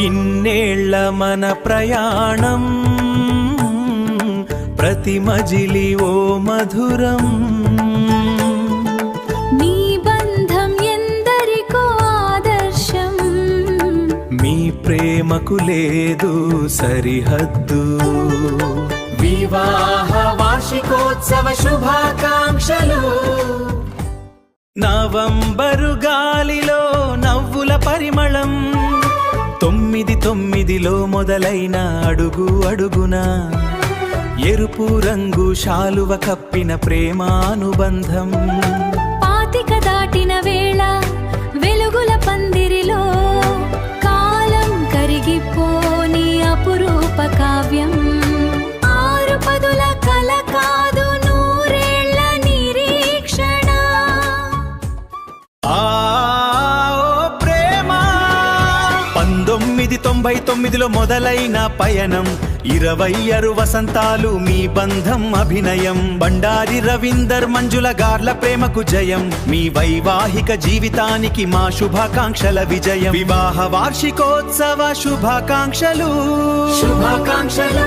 ఇన్నేళ్ల మన ప్రయాణం ప్రతి మజిలి ఓ మధురం. మీ బంధం ఎందరికో ఆదర్శం, మీ ప్రేమకు లేదు సరిహద్దు. వివాహ వార్షికోత్సవ శుభాకాంక్షలు. నవంబరు గాలిలో నవ్వుల పరిమళం, 9/9లో మొదలైన అడుగు అడుగున ఎరుపు రంగు శాలువ కప్పిన ప్రేమానుబంధం. 25 దాటిన వేళ వెలుగుల పందిరిలో కాలం కరిగిపోని అపురూప కావ్యం. 6 పదుల కల కాదు, 100 ఏళ్ల నిరీక్షణ. ఆ ప్రేమ 1999లో మొదలైన పయనం, 26 వసంతాలు మీ బంధం అభినయం. బండారి రవీందర్ మంజుల గార్ల ప్రేమకు జయం, మీ వైవాహిక జీవితానికి మా శుభాకాంక్షల విజయం. వివాహ వార్షికోత్సవ శుభాకాంక్షలు. శుభాకాంక్షలు.